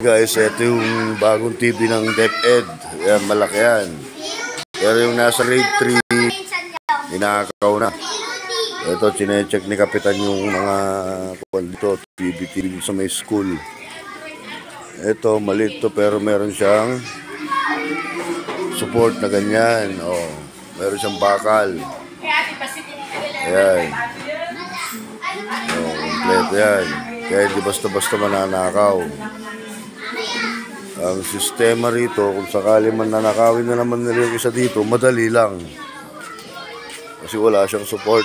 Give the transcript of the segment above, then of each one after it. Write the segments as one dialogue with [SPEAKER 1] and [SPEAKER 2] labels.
[SPEAKER 1] Guys, ito yung bagong TV ng DepEd. Yan, malaki yan. Pero yung nasa grade 3, ninakaw na. Ito, chinecheck ni Kapitan yung mga dito, TV sa may school. Ito, maliit to pero meron siyang support na ganyan. Oh, meron siyang bakal. Ayan. Oh, kompleto yan. Kaya hindi basta-basta mananakaw. Ang sistema rito, kung sakali man nanakawin na naman nila yung isa dito, madali lang. Kasi wala siyang support.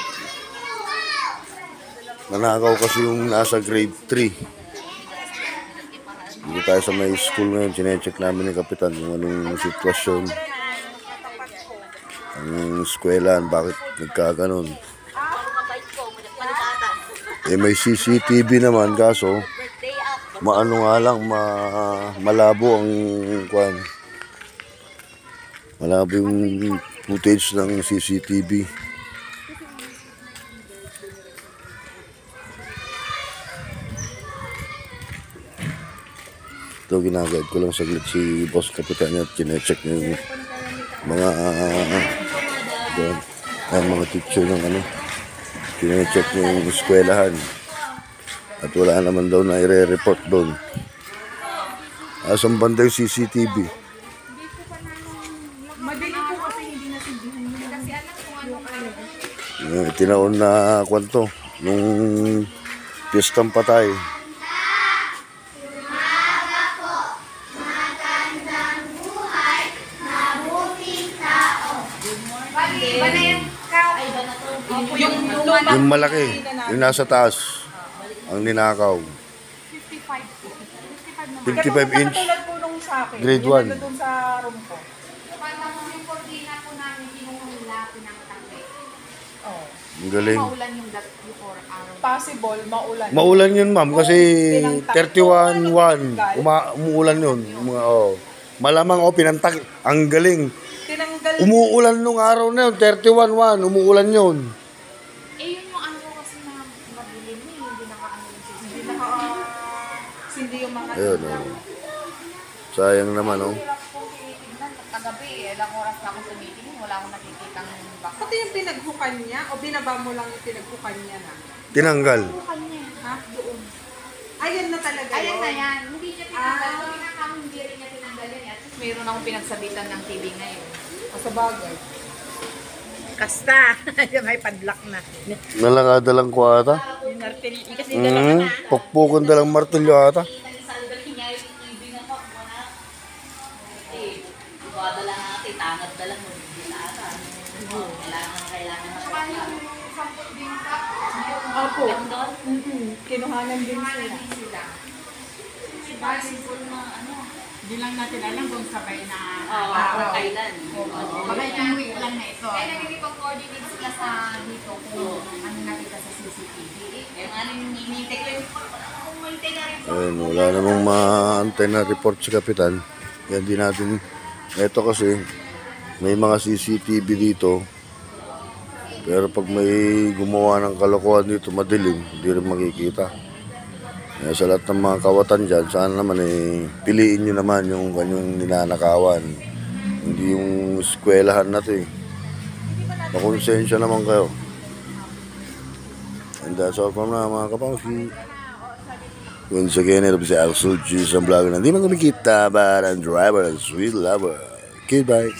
[SPEAKER 1] Nanakaw kasi yung nasa grade 3. Dito tayo sa may school ngayon, chinecheck namin ni Kapitan kung anong sitwasyon. Ang eskwelahan, bakit nagkaganon. Eh may CCTV naman, kaso maano nga lang, malabo ang kwan. Malabo yung footage ng CCTV. Ito, ginagayad ko lang saglit si Boss Kapitan at chinecheck niya yung mga teacher ng ano. Chinecheck niya yung eskwelahan. At wala naman daw na i-report doon. Asang banda yung CCTV? Tinaon na kwanto nung piyestang patay. Yung malaki, yung nasa taas. Ang ninakaw. 55 inch. Grade 1.
[SPEAKER 2] Doon sa room ko.
[SPEAKER 3] Yung cortina po namin, kinuhula, pinangtangin.
[SPEAKER 1] Oh. Ang galing.
[SPEAKER 3] Maulan yung before araw.
[SPEAKER 2] Possible, maulan.
[SPEAKER 1] Maulan yun, ma'am. Kasi 31-1. Umuulan yun. Oh. Malamang, pinantag. Ang galing. Umuulan nung araw na yun. 31-1. Umuulan yun.
[SPEAKER 2] Hindi yung mga
[SPEAKER 1] ayun, oh. Sayang naman, oh.
[SPEAKER 3] Kagabi, ilang oras na akong tumitingin, wala akong nakikitang baka.
[SPEAKER 2] Pati yung pinaghukan niya, o binaba mo lang yung pinaghukan niya na?
[SPEAKER 1] Tinanggal.
[SPEAKER 3] Pinaghukan niya.
[SPEAKER 2] Ha? Doon. Ayan na talaga
[SPEAKER 3] Ayan
[SPEAKER 2] yun.
[SPEAKER 3] na yan. Hindi niya tinanggal. Kung pinakam, hindi rin niya tinanggal yan. At least mayroon akong pinagsabitan ng TV ngayon.
[SPEAKER 2] Sa bagay.
[SPEAKER 3] Kasta. May padlock na.
[SPEAKER 1] Nalangadalang ko ata.
[SPEAKER 3] Kasi dalawa na.
[SPEAKER 1] Pukpukan dalang martilyo ata.
[SPEAKER 3] Dala natin, tangat dala mo. Kailangan na. Saka yung sampot din ka.
[SPEAKER 2] Opo. Kinuhanan din sila.
[SPEAKER 3] Simple na ano.
[SPEAKER 4] Hindi lang natin alam kung sabay na
[SPEAKER 3] kailan.
[SPEAKER 4] Bagay yung week lang na ito.
[SPEAKER 3] Kaya nag-coordinate sila sa dito kung ano nakita sa CCTV. Yung ano yung hinihintay ko yung kumultay na rin.
[SPEAKER 1] Ayun, wala namang ma-antay na report si Kapitan. Kaya di natin. Ito kasi, may mga CCTV dito. Pero pag may gumawa ng kalokohan dito, madilim, hindi rin makikita. Kaya sa lahat ng mga kawatan dyan, sana naman piliin nyo naman yung kanyang ninanakawan. Hindi yung eskwelahan na ito eh. Makonsensya naman kayo. And that's all from now, mga kapangsi. Once again, ito si Axel G. Sa vlog na hindi man kumikita, but ang driver and sweet lover. Goodbye.